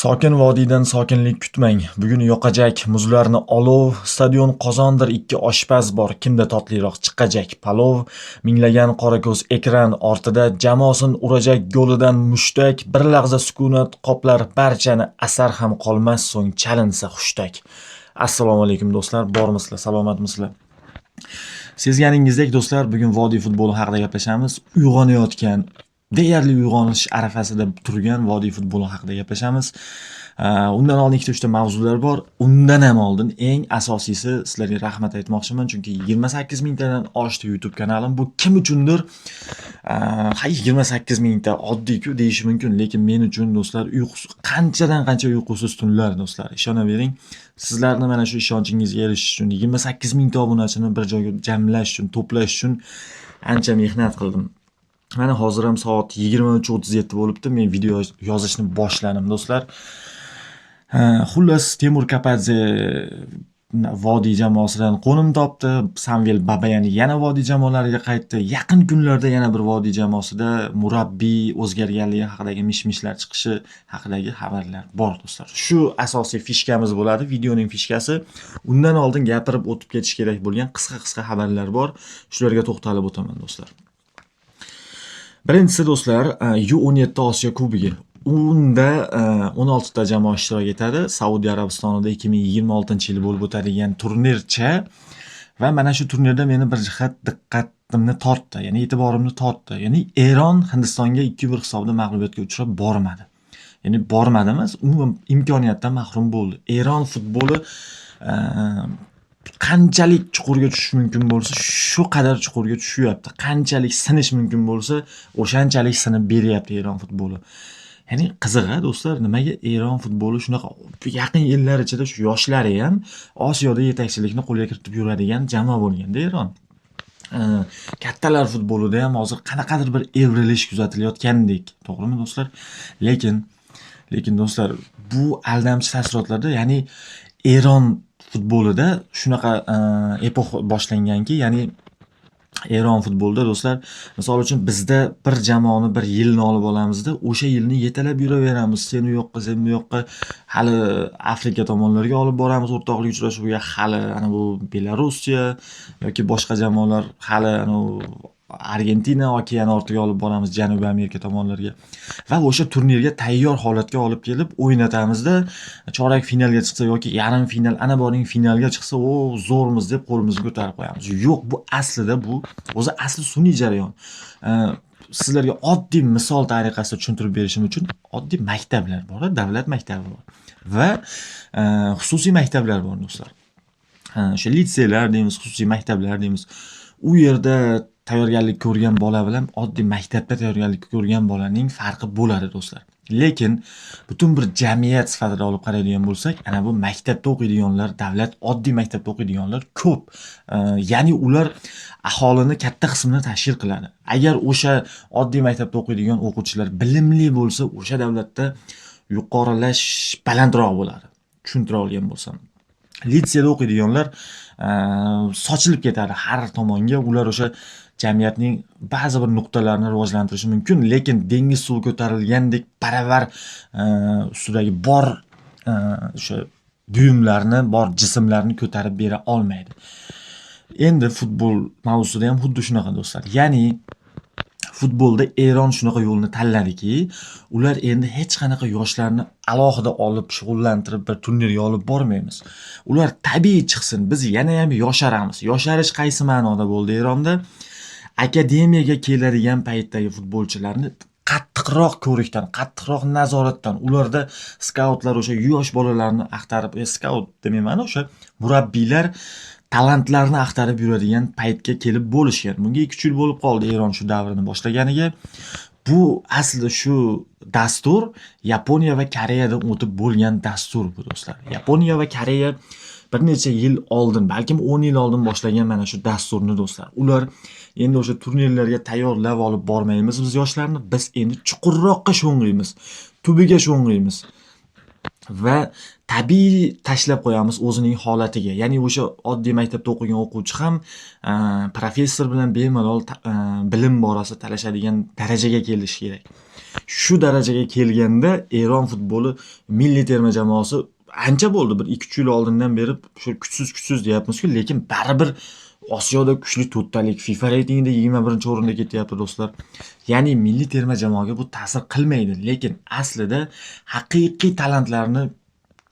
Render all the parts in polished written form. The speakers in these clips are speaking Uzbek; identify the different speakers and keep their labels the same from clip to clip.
Speaker 1: Sokin vodiydan sokinlik kutmang. Bugun yoqajak muzlarni olov, stadion qozondir ikki oshpaz bor, kimda totliroq chiqajak palov, minglagan qorako'z ekran ortida jamoasin urajak golidan mushtak, bir lahza sukunat qoplar barchani, asar ham qolmas so'ng chalinsa hushtak. Assalomu alaykum do'stlar, bormisizlar, salomatmisizlar? Sezganingizdek do'stlar, bugun vodiy futboli haqida gaplashamiz. Uyg'onayotgan, deyarli uyg'onish arafasida turgan vodiy futboli haqida gaplashamiz. Undan oldin ikkita uchta mavzular bor. Undan ham oldin eng asosiysi sizlarga rahmat aytmoqchiman, chunki 28 mingtadan oshdi YouTube kanalim. Bu kim uchundir 28 mingta oddiy-ku deyish mumkin, lekin men uchun do'stlar qanchadan qancha uyqusiz tunlar do'stlar. Ishonavering, sizlarni mana shu ishonchingizni erishish uchun 28 mingta obunachini bir joyga jamlash uchun, to'plash uchun ancha mehnat qildim. Mana hozir ham soat 23:37 bo'libdi. Men video yozishni boshladim do'stlar. Xullas Temur Kapadze vodiy jamoasidan qo'nim topdi. Samvel Babayani yana vodiy jamoalariga qaytdi. Yaqin kunlarda yana bir vodiy jamoasida murabbiy o'zgarganligi haqidagi mish-mishlar chiqishi haqidagi xabarlar bor do'stlar. Shu asosiy fishkamiz bo'ladi, videoning fishkasi. Undan oldin gapirib o'tib ketish kerak bo'lgan qisqa xabarlar bor. Shularga to'xtalib o'taman do'stlar. Birinchisi do'stlar, U17 Osiyo Kubogi. Unda 16 ta jamoa ishtirok etadi. Saudiya Arabistonida 2026-yil bo'lib o'tadigan turnircha va mana shu turnirda meni bir jihat diqqatimni tortdi, ya'ni e'tiborimni tortdi. Ya'ni Eron Hindistonga 2-1 hisobda mag'lubiyatga uchrab bormadi. Ya'ni bormadi emas, umuman imkoniyatdan mahrum bo'ldi. Eron futboli qanchalik chuqurga tushish mumkin bo'lsa, shu qadar chuqurga tushyapti. Qanchalik sinish mumkin bo'lsa, o'shanchalik sinib beryapti Eron futboli. Ya'ni qiziq-a do'stlar, nimaga Eron futboli shunaqa yaqin yillar ichida shu yoshlari ham Osiyoda yetakchilikni qo'lga kiritib yuradigan jamoa bo'lganda Eron. Kattalar futbolida ham hozir qanaqadir bir evrilish kuzatilayotgandek, to'g'rimi do'stlar? Lekin do'stlar, bu aldamchi taassurotlarda, ya'ni Eron futbolida shunaqa epoxa boshlanganki, ya'ni Eron futbolida do'stlar, misol uchun bizda bir jamoani bir yilni olib olamizda, o'sha yilni yetalab yuraveramiz. Sen u yoqqa, sen bu yoqqa, hali Afrika tomonlarga olib boramiz o'rtoqlik uchrashuviga, hali ana bu Belorussiya yoki boshqa jamoalar, hali ana Argentina okean ortiga olib boramiz, Janubiy Amerika tomonlariga. Va o'sha turnirga tayyor holatga olib kelib o'ynatamizda, chorak finalga chiqsa yoki yarim final, ana boring finalga chiqsa, o zo'rmiz deb qo'limizni ko'tarib qo'yamiz. Yo'q, bu aslida bu o'zi asli sun'iy jarayon. Sizlarga oddiy misol tariqasida tushuntirib berishim uchun oddiy maktablar bor, davlat maktabi bor va xususiy maktablar bor do'stlar. O'sha litseylar deymiz, xususiy maktablar deymiz. U yerda tayyorgarlik ko'rgan bola bilan oddiy maktabda tayyorgarlik ko'rgan bolaning farqi bo'ladi do'stlar. Lekin butun bir jamiyat sifatida olib qaraydigan bo'lsak, ana bu maktabda o'qiydiganlar, davlat oddiy maktabda o'qiydiganlar ko'p. Ya'ni ular aholini katta qismini tashkil qiladi. Agar o'sha oddiy maktabda o'qiydigan o'quvchilar bilimli bo'lsa, o'sha davlatda yuqorilash balandroq bo'ladi. Tushuntira olgan bo'lsam. Litseyda o'qiydiganlar sochilib ketadi har tomonga. Ular o'sha jamiyatning ba'zi bir nuqtalarini rivojlantirishi mumkin, lekin dengiz suvi ko'tarilgandek baravar ustidagi bor o'sha buyumlarni, bor jismlarni ko'tarib bera olmaydi. Endi futbol mavzusida ham xuddi shunaqa do'stlar. Ya'ni futbolda Eron shunaqa yo'lni tanladiki, ular endi hech qanaqa yoshlarni alohida olib shug'ullantirib bir turnirga olib bormaymiz. Ular tabiiy chiqsin, biz yana ham yosharamiz. Yosharish qaysi ma'noda bo'ldi Eronda? Akademiyaga keladigan paytdagi futbolchilarni qattiqroq ko'rikdan, qattiqroq nazoratdan, ularda skautlar o'sha yosh bolalarni axtarib, skaut demayman, o'sha murabbiylar talantlarni axtarib yuradigan paytga kelib bo'lishgan. Bunga 2 yil bo'lib qoldi Eron shu davrini boshlaganiga. Bu aslida shu dastur Yaponiya va Koreyadan o'tib bo'lgan dastur bu do'stlar. Yaponiya va Koreya bir necha yil oldin, balkim 10 yil oldin boshlagan mana shu dasturni do'stlar. Ular endi o'sha turnirlarga tayyorlab olib bormaymiz biz yoshlarni, biz endi chuqurroqqa sho'ng'iymiz, tubiga sho'ng'iymiz. va tabiiy tashlab qo'yamiz o'zining holatiga. Ya'ni o'sha oddiy maktabda o'qigan o'quvchi ham professor bilan bemalol bilim borasida talashadigan darajaga kelishi kerak. Shu darajaga kelganda Eron futboli milliy terma jamoasi ancha bo'ldi, bir 2-3 yil oldindan beri shu kuchsiz deyapmiz-ku, lekin baribir Osiyoda kuchli to'rttalik, FIFA reytingida 21-o'rinda ketyapti do'stlar. Ya'ni milliy terma jamoaga bu ta'sir qilmaydi, lekin aslida haqiqiy talantlarni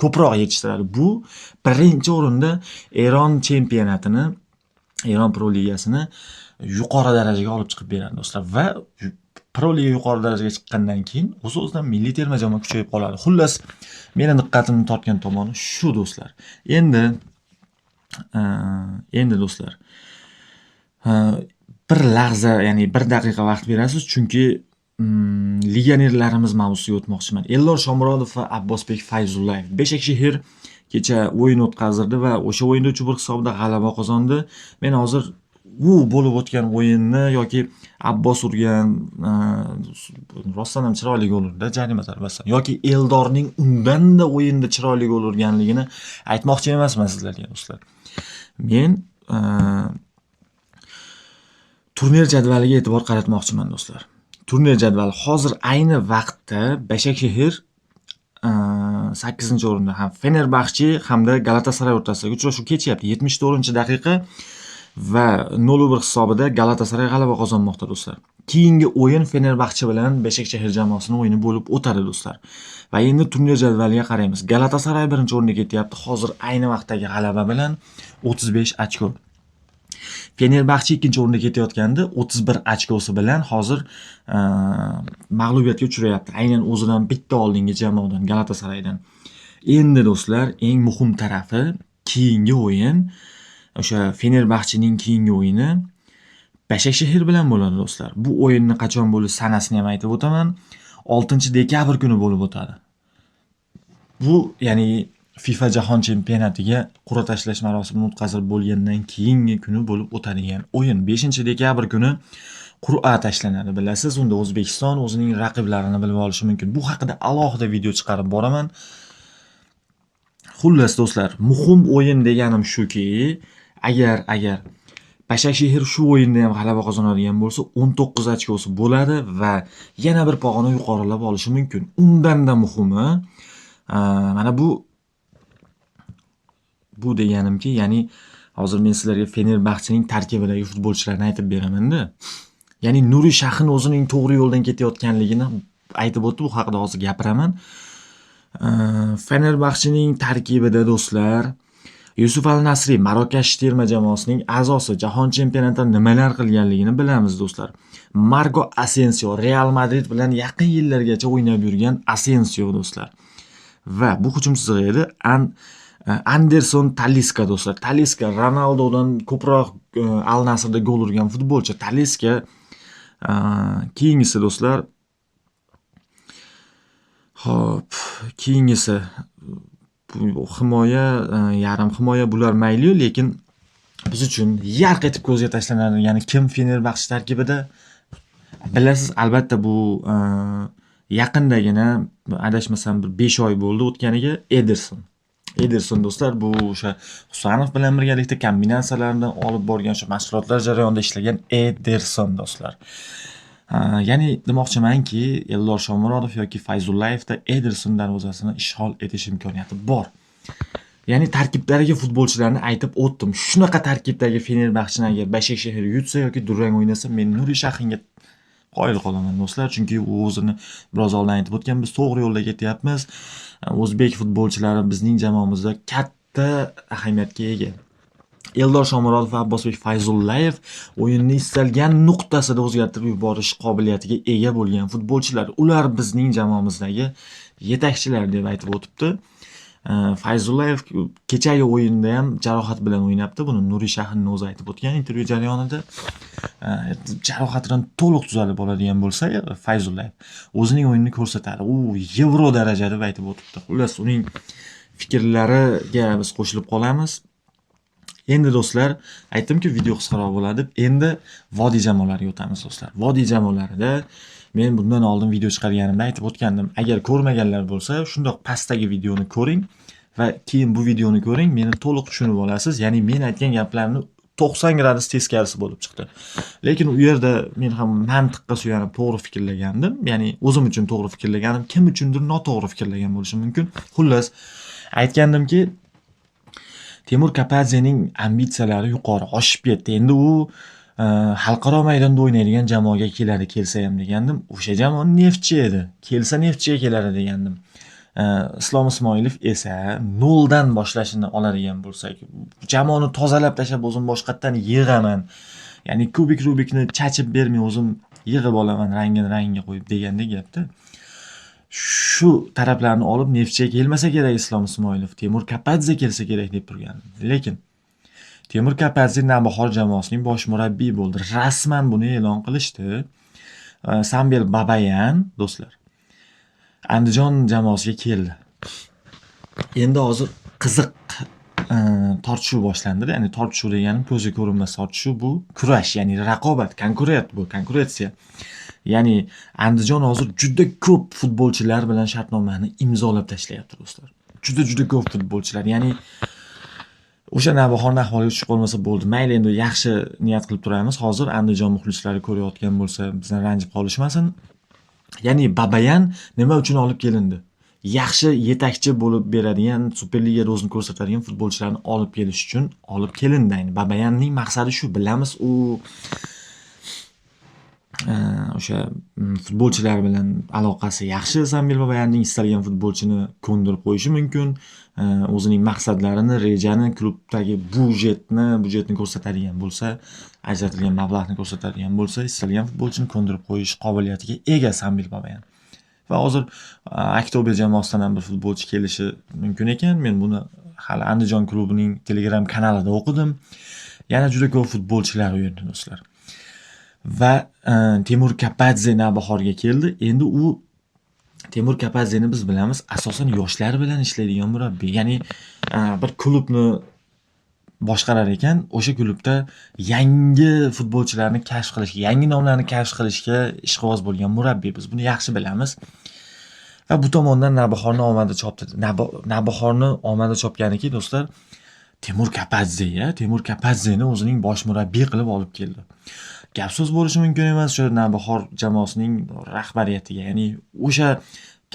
Speaker 1: ko'proq yetishtiradi. Bu birinchi o'rinda Eron chempionatini, Eron Pro Ligasini yuqori darajaga olib chiqib beradi do'stlar va Pro Liga yuqori darajaga chiqqandan keyin o'z-o'zidan milliy terma jamoa kuchayib qoladi. Xullas, meni diqqatimni tortgan tomoni shu do'stlar. Endi do'stlar, bir lahza, ya'ni 1 daqiqa vaqt berasiz, chunki legionerlarimiz mavzusiga o'tmoqchiman. Eldor Shomurodov va Abbosbek Fayzullayev Beshakshehir kecha o'yin o'tkazdirdi va o'sha o'yinda 3-1 hisobda g'alaba qozondi. Men hozir bo'lib o'tgan o'yinni yoki Abbos urgan rostdan ham chiroyli gol urdi, jarima zarbasidan, yoki Eldorning undanda o'yinda chiroyli gol urganligini aytmoqchi emasman sizlarga do'stlar. Men turnir jadvaliga e'tibor qaratmoqchiman do'stlar. Turnir jadvali hozir ayni vaqtda Beshakshehir 8-o'rinda, ham Fenerbaxche hamda Galatasaray o'rtasidagi uchrashuv kechyapti. 74-daqiqa va 0-1 hisobida Galatasaray g'alaba qozonmoqda do'stlar. Keyingi o'yin Fenerbaxche bilan Beshakshehir jamoasining o'yini bo'lib o'tadi do'stlar. Va endi turnir jadvaliga qaraymiz. Galatasaray 1-o'rinda ketyapti. Hozir ayni vaqtdagi g'alaba bilan 35 ochko. Fenerbaxche 2-o'rinda ketayotganda 31 ochkosi bilan hozir mag'lubiyatga uchrayapti. Aynan o'zidan bitta oldingi jamoadan, Galatasaraydan. Endi do'stlar, eng muhim tarafi keyingi o'yin, o'sha Fenerbaxchening keyingi o'yini Beshakshehir bilan bo'ladi do'stlar. Bu o'yinni qachon bo'lishi sanasini ham aytib o'taman. 6-dekabr kuni bo'lib o'tadi. Bu, ya'ni FIFA Jahon chempionatiga qur'a tashlash marosimini o'tkazib bo'lgandan keyingi kuni bo'lib o'tadigan o'yin. 5-dekabr kuni qur'a tashlanadi, bilasiz. Unda O'zbekiston o'zining raqiblarini bilib olishi mumkin. Bu haqida alohida video chiqarib boraman. Xullas do'stlar, muhim o'yin deganim shuki, agar Beshakshehir shu o'yinda ham g'alaba qozonadigan bo'lsa, 19 ochkosi bo'ladi va yana bir pog'ona yuqorilab olishi mumkin. Undan-da muhimi, mana bu deganimki, ya'ni hozir men sizlarga Fenerbaxchening tarkibidagi futbolchilarni aytib beraman-da. Ya'ni Nuri Shahin o'zining to'g'ri yo'ldan ketayotganligini aytib o'tdi, bu haqida hozir gapiraman. Fenerbaxchening tarkibida do'stlar, Yusuf Al-Nasri Marokash terma jamoasining a'zosi, jahon chempionatida nimalar qilganligini bilamiz do'stlar. Marco Asensio, Real Madrid bilan yaqin yillargacha o'ynab yurgan Asensio do'stlar. Va bu hujum chizig'i edi Anderson Talisca do'stlar. Talisca Ronaldodan ko'proq Al-Nasrda gol urgan futbolchi. Talisca keyingisi do'stlar. Xo'p, keyingisi himoya, yarim himoya bular mayli, lekin biz uchun yarq etib ko'zga tashlanadi. Ya'ni kim Fenerbaxche tarkibida? Bilasiz, albatta bu yaqindagina, adashmasam bir 5 oy bo'ldi o'tganiga, Ederson do'stlar, bu o'sha Husanov bilan birgalikda kombinatsiyalardan olib borgan, o'sha mashg'ulotlar jarayonida ishlagan Ederson do'stlar. Ya'ni demoqchimanki, Eldor Shomurodov yoki Fayzullayevda Ederson darvozasini ishg'ol etish imkoniyati bor. Ya'ni tarkibdagi futbolchilarni aytib o'tdim. Shunaqa tarkibdagi Fenerbaxcheni agar Beshakshehir yutsa yoki durang o'ynasa, men Nuri Shahinga qoyil qolaman do'stlar, chunki u o'zini biroz oldin aytib o'tgan, biz to'g'ri yo'lda ketyapmiz. O'zbek futbolchilari bizning jamoamizda katta ahamiyatga ega. Eldor Shomurodov va Abbosbek Fayzullayev o'yinni istalgan nuqtasida o'zgartirib yuborish qobiliyatiga ega bo'lgan futbolchilar. Ular bizning jamoamizdagi yetakchilar deb aytib o'tibdi. Fayzullayev kechagi o'yinda ham jarohat bilan o'ynabdi. Buni Nuri Shahinning o'zi aytib o'tgan intervyu jarayonida. Jarohatidan to'liq tuzalib oladigan bo'lsa, Fayzullayev o'zining o'yinini ko'rsatadi. U Yevro darajada deb aytib o'tibdi. Xullas, uning fikrlariga biz qo'shilib qolamiz. Endi do'stlar, aytdimki video qisqaroq bo'ladi. Endi vodiy jamoalariga o'tamiz do'stlar. Vodiy jamoalarida Men bundan oldin video chiqarganimda aytib o'tgandim. Agar ko'rmaganlar bo'lsa, shundoq pastdagi videoni ko'ring va keyin bu videoni ko'ring, meni to'liq tushunib olasiz. Ya'ni men aytgan gaplarni 90 gradus teskarisi bo'lib chiqdi. Lekin u yerda men ham mantiqqa suyanib to'g'ri fikrlagandim. Ya'ni o'zim uchun to'g'ri fikrlaganim, kim uchundir noto'g'ri fikrlagan bo'lishim mumkin. Xullas, aytgandimki, Temur Kapadzening ambitsiyalari yuqori oshib ketdi. Endi u xalqaro maydonda o'ynaydigan jamoaga keladi, kelsa ham degandim. O'sha jamoa Neftchi edi. Kelsa Neftchiga keladi degandim. Islom Ismoilov esa noldan boshlashini oladigan bo'lsak, jamoani tozalab tashlab o'zim boshqatdan yig'aman. Ya'ni Rubikni chachib bermay o'zim yig'ib olaman, rangiga qo'yib degandek gapda. Shu taraflarni olib Neftchiga kelmasa kerak Islom Ismoilov, Temur Kapadze kelsa kerak deb turgandim. Lekin Temur Kapadze Navbahor jamoasining bosh murabbiyi bo'ldi. Rasman buni e'lon qilishdi. Samvel Babayan, do'stlar, Andijon jamoasiga keldi. Endi hozir qiziq tortishuv boshlandi. Ya'ni tortishuv deganim ko'zga ko'rinmas tortishuv, bu kurash, ya'ni raqobat, konkurensiya. Ya'ni Andijon hozir juda ko'p futbolchilar bilan shartnomani imzolab tashlayapti, do'stlar. Juda ko'p futbolchilar. Ya'ni o'sha Navbahorning ahvoliga tushib qolmasa bo'ldi. Mayli, endi yaxshi niyat qilib turamiz. Hozir Andijon muxlislari ko'rayotgan bo'lsa, bizdan ranjib qolishmasin. Ya'ni Babayan nima uchun olib kelindi? Yaxshi yetakchi bo'lib beradigan, Superligada o'zini ko'rsatadigan futbolchilarni olib kelish uchun olib kelindi. Ya'ni Babayanning maqsadi shu, bilamiz, u o'sha futbolchilar bilan aloqasi yaxshi. Samvel Babayanning istalgan futbolchini ko'ndirib qo'yishi mumkin. O'zining maqsadlarini, rejani, klubdagi budjetni ko'rsatadigan bo'lsa, ajratilgan mablag'ni ko'rsatadigan bo'lsa, istalgan futbolchini ko'ndirib qo'yish qobiliyatiga ega Samvel Babayan. Va hozir Aktober jamoasidan ham bir futbolchi kelishi mumkin ekan. Men buni hali Andijon klubining Telegram kanalida o'qidim. Yana juda ko'p futbolchilar u yerda, do'stlar. Va Temur Kapadze Navbahorga keldi. Endi u Temur Kapadzeni biz bilamiz, asosan yoshlar bilan ishlaydigan murabbiy. Ya'ni bir klubni boshqarar ekan, o'sha klubda yangi futbolchilarni kashf qilishga, yangi nomlarni kashf qilishga ishqiboz bo'lgan murabbiy. Biz buni yaxshi bilamiz. Va bu tomondan Navbahorni omadi chopganiki, do'stlar, Temur Kapadzeni o'zining bosh murabbiy qilib olib keldi. Gap so'z bo'lishi mumkin emas o'sha Navbahor jamoasining rahbariyatiga, ya'ni o'sha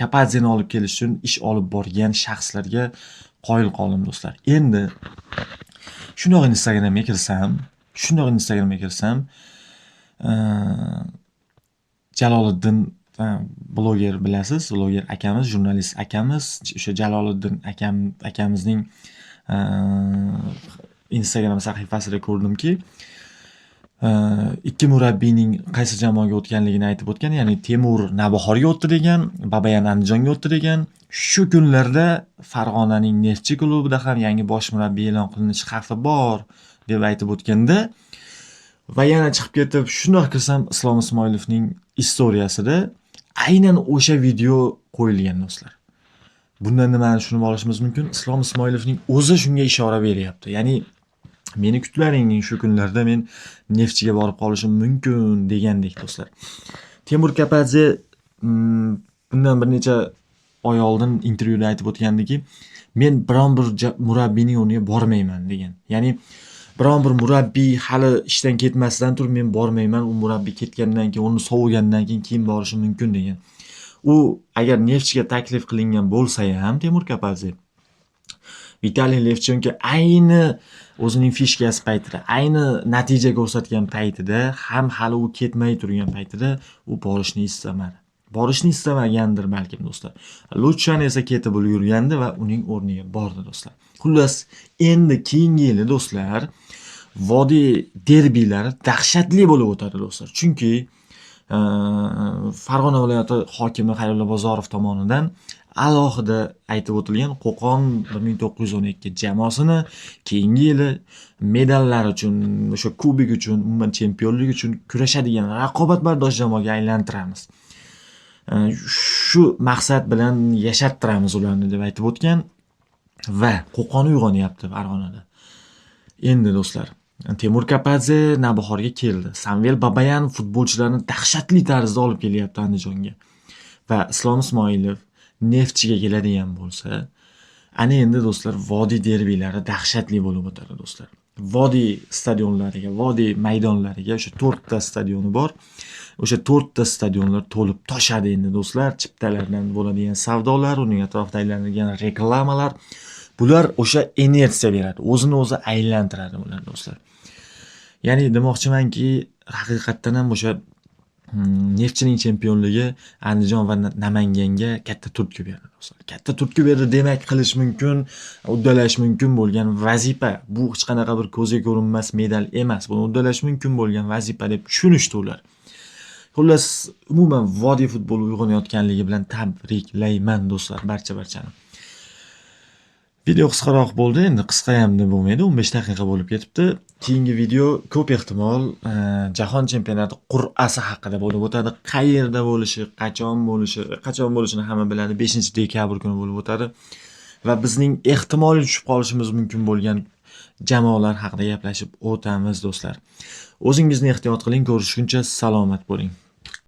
Speaker 1: Kapadzeni olib kelish uchun ish olib borgan shaxslarga qoyil qoldim, do'stlar. Endi shundoq Instagramga kirsam, Jaloliddin bloger, bilasiz, bloger akamiz, jurnalist akamiz, o'sha Jaloliddin akamizning Instagram sahifasida ko'rdimki, ikki murabbiyning qaysi jamoaga o'tganligini aytib o'tgan. Ya'ni Temur Navbahorga o'tdi degan, Babayan Andijonga o'tdi degan. Shu kunlarda Farg'onaning Neftchi klubida ham yangi bosh murabbiy e'lon qilinishi xavfi bor deb aytib o'tganda, va yana chiqib ketib, shundoq kirsam, Islom Ismoilovning istoriyasida aynan o'sha video qo'yilgan, do'stlar. Bundan nimani tushunib olishimiz mumkin? Islom Ismoilovning o'zi shunga ishora beryapti. Ya'ni meni kutlaring, shu kunlarda men Neftchiga borib qolishim mumkin degandek, do'stlar. Temur Kapadze bundan bir necha oy oldin intervyuda aytib o'tgandiki, men biron bir murabbiyning o'rniga bormayman degan. Ya'ni biron bir murabbiy hali ishdan ketmasidan turib men bormayman, u murabbiy ketgandan keyin, uni sovigandan keyin borishim mumkin degan. U agar Neftchiga taklif qilingan bo'lsa ham, Temur Kapadze Vitaliy Levchenko ayni o'zining fishkasi paytida, ayni natija ko'rsatgan paytida, ham hali u ketmay turgan paytida u borishni istamadi. Borishni istamagandir balkim, do'stlar. Luchan esa ketib ulgurgandi va uning o'rniga bordi, do'stlar. Xullas, endi keyingi yili, do'stlar, Vodiy derbilari dahshatli bo'lib o'tadi, do'stlar. Chunki Farg'ona viloyati hokimi Xayrullo Bozorov tomonidan alohida aytib o'tilgan Qo'qon 1912 jamoasini keyingi yili medallar uchun, o'sha kubik uchun, umuman chempionlik uchun kurashadigan raqobatbardosh jamoaga aylantiramiz. Shu maqsad bilan yashattiramiz ularni deb aytib o'tgan va Qo'qon uyg'onyapti Farg'onada. Endi, do'stlar, Temur Kapadze Navbahorga keldi. Samvel Babayan futbolchilarni dahshatli tarzda olib kelyapti Andijonga. Va Islom Ismoilov Neftchiga keladigan bo'lsa, ana endi do'stlar Vodiy derbilari dahshatli bo'lib o'tadi do'stlar. Vodiy stadionlariga, Vodiy maydonlariga o'sha 4 ta stadioni bor. O'sha 4 ta stadionlar to'lib toshadi endi do'stlar. Chiptalardan bo'ladigan savdolar, uning atrofida aylanadigan reklamalar, bular o'sha inersiya beradi. O'zini o'zi aylantiradi bular do'stlar. Ya'ni demoqchimanki, haqiqatdan ham o'sha Neftchining chempionligi Andijon va Namanganga katta turtki berdi do'stlar. Katta turtki berdi demak qilish mumkin, uddalash mumkin bo'lgan vazifa. Bu hech qanaqa bir ko'zga ko'rinmas medal emas. Buni uddalash mumkin bo'lgan vazifa deb tushunishdi ular. Xullas, umuman Vodiy futboli uyg'onayotganligi bilan tabriklayman do'stlar, barchani. Video qisqaroq bo'ldi, endi qisqa ham deb bo'lmaydi, 15 daqiqa bo'lib ketibdi. Keyingi video ko'p ehtimol jahon chempionati qur'asi haqida bo'lib o'tadi. Qayerda bo'lishi, qachon bo'lishini hamma biladi. 5-dekabr kuni bo'lib o'tadi va bizning ehtimoliy tushib qolishimiz mumkin bo'lgan jamoalar haqida gaplashib o'tamiz do'stlar. O'zingizni ehtiyot qiling, ko'rishguncha salomat bo'ling.